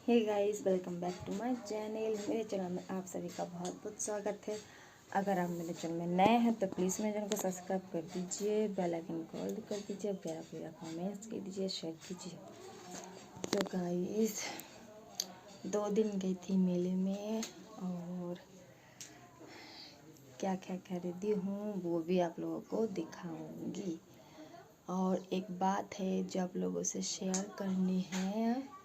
Hey guys, welcome back to my channel. मेरे channel में आप सभी का बहुत बहुत स्वागत है। अगर आप मेरे चैनल में नए हैं तो प्लीज़ मेरे चैनल को सब्सक्राइब कर दीजिए, बेल आइकन को ऑल कर दीजिए, प्यारा प्यारा कमेंट्स कर दीजिए, शेयर कीजिए। तो गाइस 2 दिन गई थी मेले में और क्या क्या खरीदी हूँ वो भी आप लोगों को दिखाऊंगी। और एक बात है जो आप लोगों से शेयर करनी है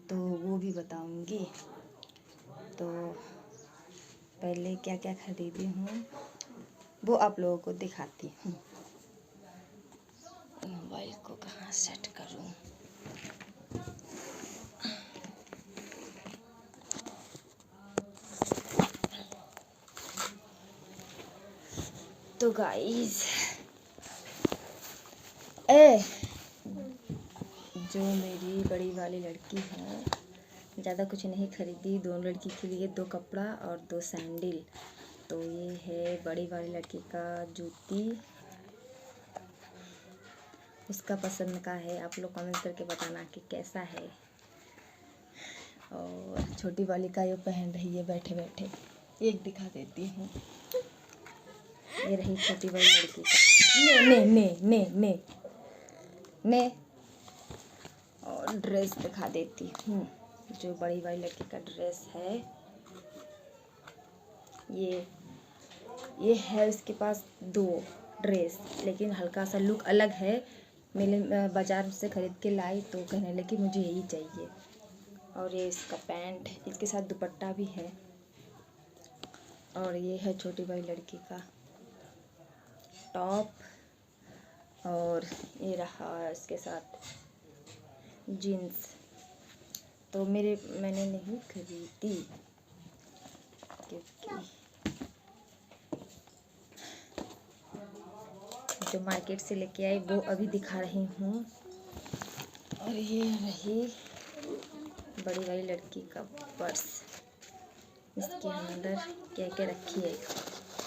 तो वो भी बताऊंगी। तो पहले क्या क्या खरीदी हूँ वो आप लोगों को दिखाती हूँ। मोबाइल को कहाँ सेट करूँ। तो गाइस जो मेरी बड़ी वाली लड़की है ज़्यादा कुछ नहीं खरीदी। दोनों लड़की के लिए 2 कपड़ा और 2 सैंडल। तो ये है बड़ी वाली लड़की का जूती, उसका पसंद का है। आप लोग कमेंट करके बताना कि कैसा है। और छोटी वाली का ये पहन रही है बैठे बैठे, एक दिखा देती हूँ। ये रही छोटी वाली लड़की का ने ने ने ने ने और ड्रेस दिखा देती हूँ। जो बड़ी वाली लड़की का ड्रेस है ये है उसके पास 2 ड्रेस, लेकिन हल्का सा लुक अलग है। मैंने बाज़ार से ख़रीद के लाई तो कहने लगी मुझे यही चाहिए। और ये इसका पैंट, इसके साथ दुपट्टा भी है। और ये है छोटी वाली लड़की का टॉप और ये रहा इसके साथ जीन्स। तो मैंने नहीं खरीदी क्योंकि जो मार्केट से लेके आई वो अभी दिखा रही हूँ। और ये रही बड़ी वाली लड़की का पर्स। इसके अंदर क्या क्या रखी है,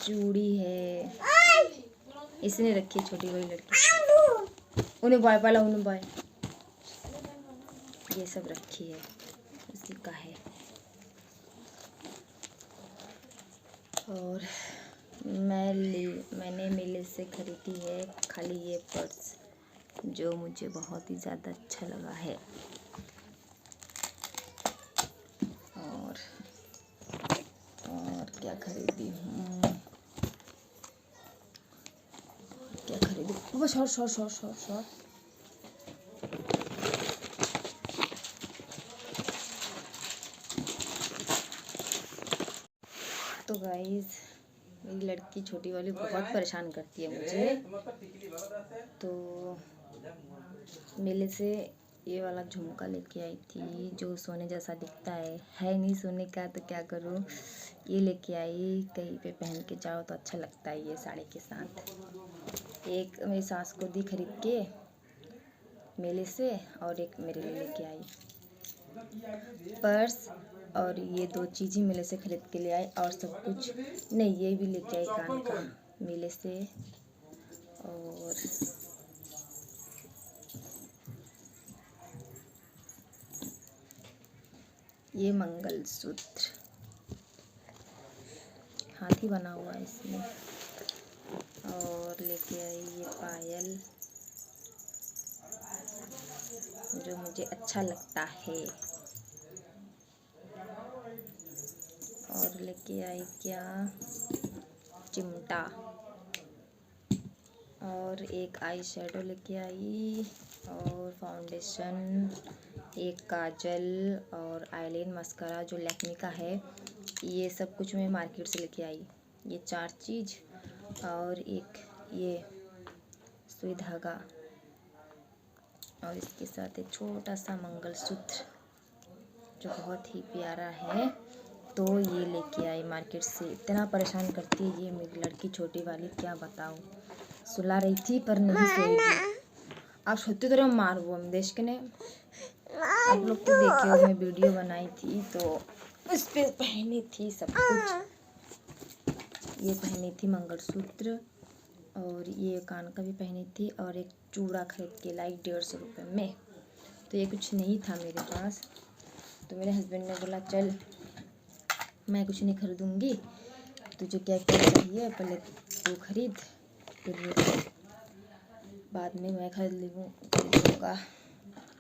चूड़ी है, इसने रखी है छोटी वाली लड़की। उन्हें बॉय पाला उन्हें बॉय, ये सब रखी है, उसी का है। और मैंने मेले से खरीदी है खाली ये पर्स, जो मुझे बहुत ही ज़्यादा अच्छा लगा है। और क्या खरीदी हूँ, क्या खरीदी बस शॉर्ट। तो गाइस मेरी लड़की छोटी वाली बहुत परेशान करती है मुझे। तो मेले से ये वाला झुमका लेके आई थी जो सोने जैसा दिखता है नहीं सोने का, तो क्या करूँ, ये लेके आई। कहीं पे पहन के जाओ तो अच्छा लगता है ये साड़ी के साथ। एक मेरी सास को दी खरीद के मेले से और एक मेरे लिए लेके आई पर्स। और ये 2 चीज़ ही मेले से खरीद के ले आए और सब कुछ नहीं। ये भी लेके आई कान का मेले से। और ये मंगलसूत्र हाथी बना हुआ है इसमें। और लेके आई ये पायल जो मुझे अच्छा लगता है। और लेके आई क्या, चिमटा। और एक आई शेडो लेके आई और फाउंडेशन, एक काजल और आईलाइन मस्करा जो लैक्मे का है। ये सब कुछ मैं मार्केट से लेके आई, ये 4 चीज़। और एक ये सुई धागा और इसके साथ एक छोटा सा मंगलसूत्र जो बहुत ही प्यारा है। तो ये लेके आई मार्केट से। इतना परेशान करती है ये मेरी लड़की छोटी वाली, क्या बताऊँ। सुला रही थी पर नहीं सोएगी। आप सोते तो मार वो देश के ने। आप लोग तो देखे हो, मैं वीडियो बनाई थी तो उस पर पहनी थी सब कुछ। ये पहनी थी मंगलसूत्र और ये कान का भी पहनी थी और एक चूड़ा खरीद के लाई 150 रुपये में। तो ये कुछ नहीं था मेरे पास तो मेरे हस्बैंड ने बोला चल मैं कुछ नहीं खरीदूँगी, तुझे क्या क्या चाहिए पहले तू खरीद, फिर बाद में मैं खरीदूँगा।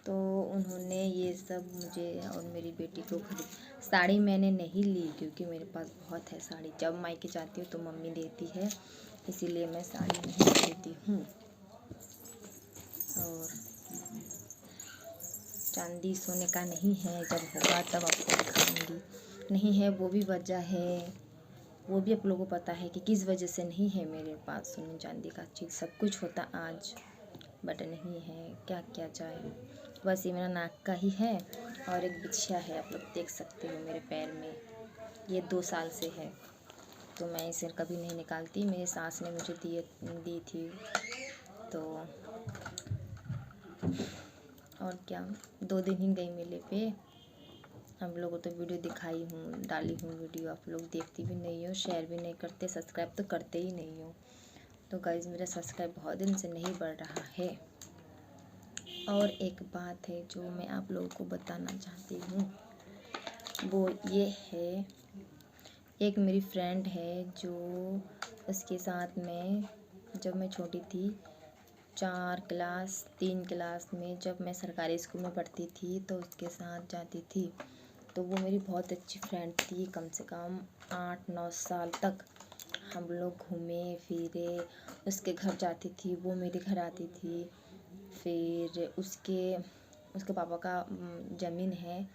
तो उन्होंने ये सब मुझे और मेरी बेटी को खरीद। साड़ी मैंने नहीं ली क्योंकि मेरे पास बहुत है साड़ी, जब मायके जाती हूँ तो मम्मी देती है, इसीलिए मैं साड़ी नहीं खरीदती हूँ। और चांदी सोने का नहीं है, जब होगा तब आपको दिखाऊंगी। नहीं है वो भी वजह है, वो भी आप लोगों को पता है कि किस वजह से नहीं है मेरे पास सोने चांदी का चीज़। सब कुछ होता आज बट नहीं है, क्या किया जाए। बस ये मेरा नाक का ही है और एक बिछिया है, आप लोग देख सकते हो मेरे पैर में, ये 2 साल से है, तो मैं इसे कभी नहीं निकालती। मेरी सास ने मुझे दी थी। तो और क्या, 2 दिन ही गई मेले पे। हम लोगों तो वीडियो दिखाई हूँ, डाली हूँ वीडियो, आप लोग देखती भी नहीं हो, शेयर भी नहीं करते, सब्सक्राइब तो करते ही नहीं हो। तो गाइज़ मेरा सब्सक्राइब बहुत दिन से नहीं बढ़ रहा है। और एक बात है जो मैं आप लोगों को बताना चाहती हूँ, वो ये है, एक मेरी फ्रेंड है जो उसके साथ में जब मैं छोटी थी 3 क्लास में, जब मैं सरकारी स्कूल में पढ़ती थी तो उसके साथ जाती थी। तो वो मेरी बहुत अच्छी फ्रेंड थी, कम से कम 8-9 साल तक हम लोग घूमे फिरे। उसके घर जाती थी, वो मेरे घर आती थी। फिर उसके पापा का ज़मीन है,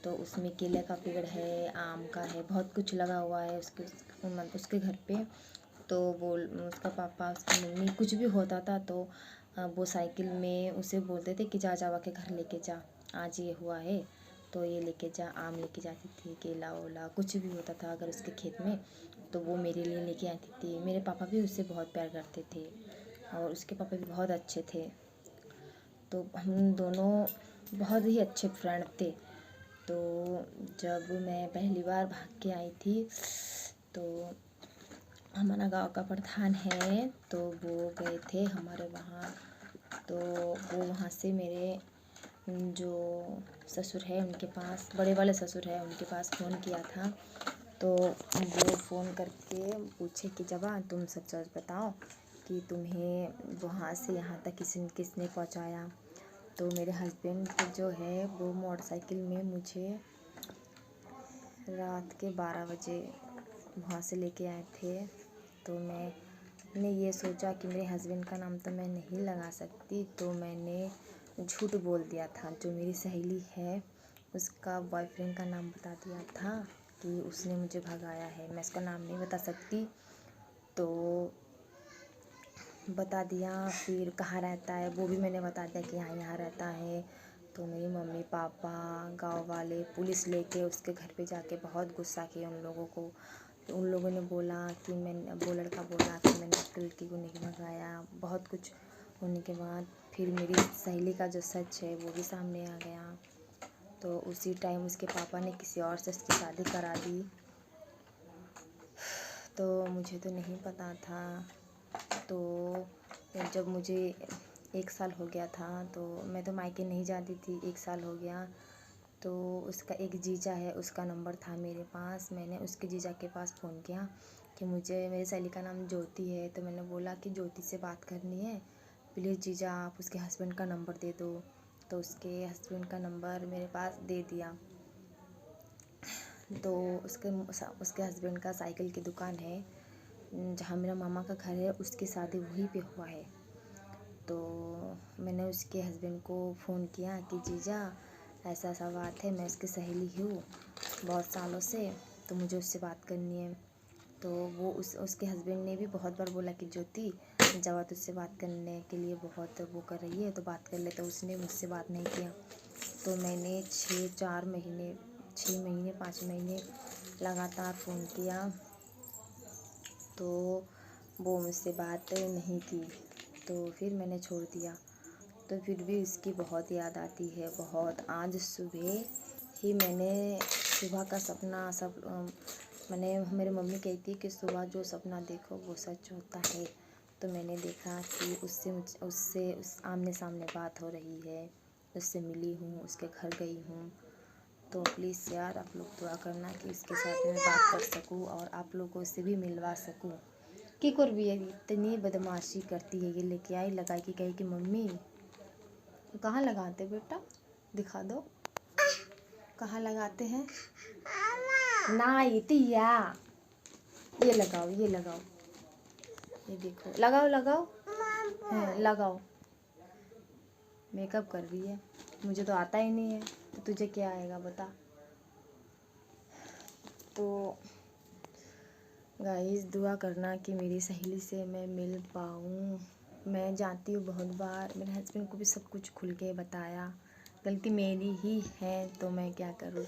तो उसमें केले का पेड़ है, आम का है, बहुत कुछ लगा हुआ है उसके घर पे। तो वो उसका पापा उसकी मम्मी कुछ भी होता था तो वो साइकिल में उसे बोलते थे कि जा जावा के घर लेके जा, आज ये हुआ है तो ये लेके जा। आम लेके जाती थी, केला वेला कुछ भी होता था अगर उसके खेत में तो वो मेरे लिए लेके आती थी। मेरे पापा भी उससे बहुत प्यार करते थे और उसके पापा भी बहुत अच्छे थे। तो हम दोनों बहुत ही अच्छे फ्रेंड थे। तो जब मैं पहली बार भाग के आई थी तो हमारा गांव का प्रधान है, तो वो गए थे हमारे वहाँ। तो वो वहाँ से मेरे जो ससुर है उनके पास, बड़े वाले ससुर है उनके पास फ़ोन किया था। तो वो फ़ोन करके पूछे कि जवान तुम सच बताओ कि तुम्हें वहाँ से यहाँ तक किसने पहुँचाया। तो मेरे हस्बैंड जो है वो मोटरसाइकिल में मुझे रात के 12 बजे वहाँ से लेके आए थे। तो मैंने ये सोचा कि मेरे हस्बैंड का नाम तो मैं नहीं लगा सकती, तो मैंने झूठ बोल दिया था। जो मेरी सहेली है उसका बॉयफ्रेंड का नाम बता दिया था कि उसने मुझे भगाया है, मैं उसका नाम नहीं बता सकती, तो बता दिया। फिर कहाँ रहता है वो भी मैंने बता दिया कि यहाँ रहता है। तो मेरी मम्मी पापा गांव वाले पुलिस लेके उसके घर पे जाके बहुत गुस्सा किया उन लोगों को। तो उन लोगों ने बोला कि वो लड़का बोला कि मैंने आपकी लड़की को नहीं भगाया। बहुत कुछ होने के बाद फिर मेरी सहेली का जो सच है वो भी सामने आ गया। तो उसी टाइम उसके पापा ने किसी और से उसकी शादी करा दी। तो मुझे तो नहीं पता था। तो जब मुझे 1 साल हो गया था तो मैं तो मायके नहीं जाती थी, 1 साल हो गया। तो उसका एक जीजा है, उसका नंबर था मेरे पास। मैंने उसके जीजा के पास फ़ोन किया कि मुझे, मेरी सहेली का नाम ज्योति है, तो मैंने बोला कि ज्योति से बात करनी है, प्लीज़ जीजा आप उसके हस्बैंड का नंबर दे दो। तो उसके हस्बैंड का नंबर मेरे पास दे दिया। तो उसके हस्बैंड का साइकिल की दुकान है, जहाँ मेरा मामा का घर है उसकी शादी वहीं पे हुआ है। तो मैंने उसके हस्बैंड को फ़ोन किया कि जीजा ऐसा ऐसा बात है, मैं उसकी सहेली हूँ बहुत सालों से, तो मुझे उससे बात करनी है। तो वो उसके हस्बैंड ने भी बहुत बार बोला कि ज्योति जवा तुझसे बात करने के लिए बहुत वो कर रही है तो बात कर ले, तो उसने मुझसे बात नहीं किया। तो मैंने 6 महीने 5 महीने लगातार फ़ोन किया तो वो मुझसे बात नहीं की। तो फिर मैंने छोड़ दिया। तो फिर भी उसकी बहुत याद आती है, बहुत। आज सुबह ही मैंने सुबह का सपना मैंने, मेरी मम्मी कहती है कि सुबह जो सपना देखो वो सच होता है। तो मैंने देखा कि उससे आमने सामने बात हो रही है, उससे मिली हूँ, उसके घर गई हूँ। तो प्लीज़ यार आप लोग दुआ करना कि इसके साथ मैं बात कर सकूं और आप लोगों से भी मिलवा सकूं। की कर भी है, इतनी बदमाशी करती है। ये लेके आई, लगाई कि कही कि मम्मी कहाँ लगाते बेटा, दिखा दो कहाँ लगाते हैं ना। इतिया ये लगाओ, ये लगाओ, ये देखो, लगाओ लगाओ, हाँ लगाओ। मेकअप कर रही है, मुझे तो आता ही नहीं है, तो तुझे क्या आएगा बता। तो गाइस दुआ करना कि मेरी सहेली से मैं मिल पाऊँ। मैं जानती हूँ बहुत बार मेरे हस्बैंड को भी सब कुछ खुल के बताया, गलती मेरी ही है तो मैं क्या करूँ।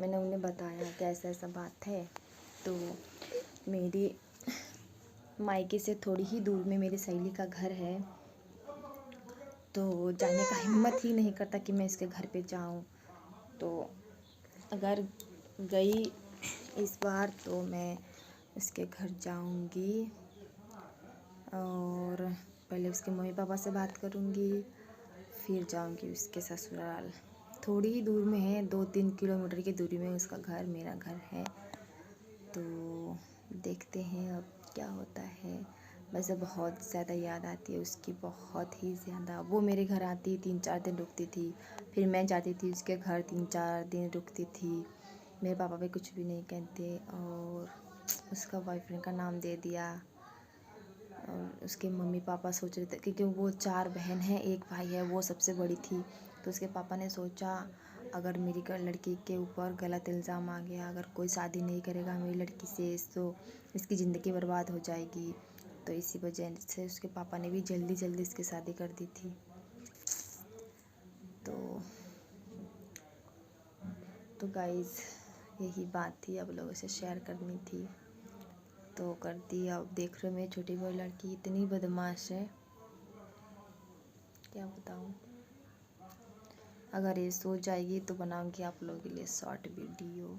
मैंने उन्हें बताया कि ऐसा ऐसा बात है। तो मेरी मायके से थोड़ी ही दूर में मेरी सहेली का घर है, तो जाने का हिम्मत ही नहीं करता कि मैं इसके घर पे जाऊं। तो अगर गई इस बार तो मैं इसके घर जाऊंगी और पहले उसके मम्मी पापा से बात करूंगी, फिर जाऊंगी उसके ससुराल। थोड़ी ही दूर में है, 2-3 किलोमीटर की दूरी में उसका घर, मेरा घर है। तो देखते हैं अब क्या होता है। वैसे बहुत ज़्यादा याद आती है उसकी, बहुत ही ज़्यादा। वो मेरे घर आती 3-4 दिन रुकती थी, फिर मैं जाती थी उसके घर 3-4 दिन रुकती थी। मेरे पापा भी कुछ भी नहीं कहते और उसका बॉयफ्रेंड का नाम दे दिया। और उसके मम्मी पापा सोच रहे थे क्योंकि वो 4 बहन हैं, 1 भाई है, वो सबसे बड़ी थी। तो उसके पापा ने सोचा अगर मेरी लड़की के ऊपर गलत इल्ज़ाम आ गया, अगर कोई शादी नहीं करेगा मेरी लड़की से तो इसकी ज़िंदगी बर्बाद हो जाएगी। तो इसी वजह से उसके पापा ने भी जल्दी जल्दी इसकी शादी कर दी थी। तो गाइज़ यही बात थी, अब लोगों से शेयर करनी थी तो कर दी। अब देख रहे हो मेरी छोटी बड़ी लड़की इतनी बदमाश है, क्या बताऊँ। अगर ये सो जाएगी तो बनाऊंगी आप लोगों के लिए शॉर्ट वीडियो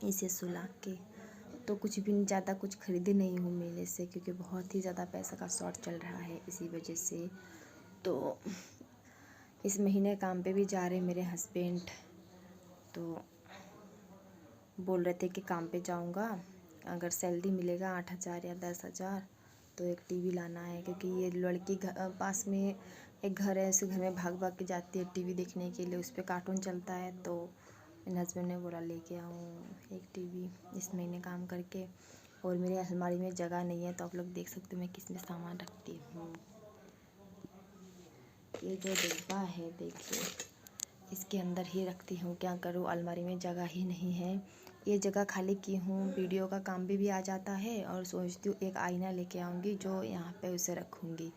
इसे सुला के। तो कुछ भी ज़्यादा कुछ खरीदे नहीं हूँ मेले से, क्योंकि बहुत ही ज़्यादा पैसा का शॉर्ट चल रहा है इसी वजह से। तो इस महीने काम पे भी जा रहे मेरे हस्बैंड, तो बोल रहे थे कि काम पे जाऊँगा, अगर सैलरी मिलेगा 8,000 या 10,000 तो एक टीवी लाना है। क्योंकि ये लड़की पास में एक घर है, उस घर में भाग भाग के जाती है टीवी देखने के लिए, उस पर कार्टून चलता है। तो मेरे हस्बैंड ने बोला लेके आऊँ एक टीवी इस महीने काम करके। और मेरे अलमारी में जगह नहीं है, तो आप लोग देख सकते हो मैं किस में सामान रखती हूँ। ये जो डिब्बा है देखिए, इसके अंदर ही रखती हूँ, क्या करूँ अलमारी में जगह ही नहीं है। ये जगह खाली की हूँ, वीडियो का काम भी आ जाता है और सोचती हूँ एक आईना लेके आऊँगी जो यहाँ पे उसे रखूँगी।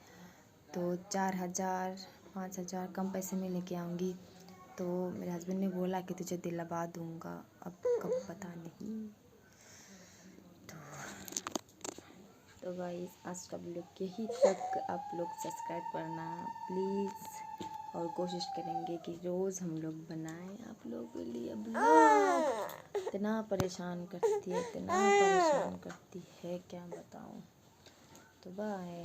तो 4,000-5,000 कम पैसे में लेके आऊँगी। तो मेरे हस्बैंड ने बोला कि तुझे दिलवा दूँगा, अब कब पता नहीं। तो गाइस आज का ब्लॉग यही तक, आप लोग सब्सक्राइब करना प्लीज़ और कोशिश करेंगे कि रोज़ हम लोग बनाएं आप लोगों के लिए ब्लॉग। इतना परेशान करती है, इतना परेशान करती है क्या बताऊं। तो बाय।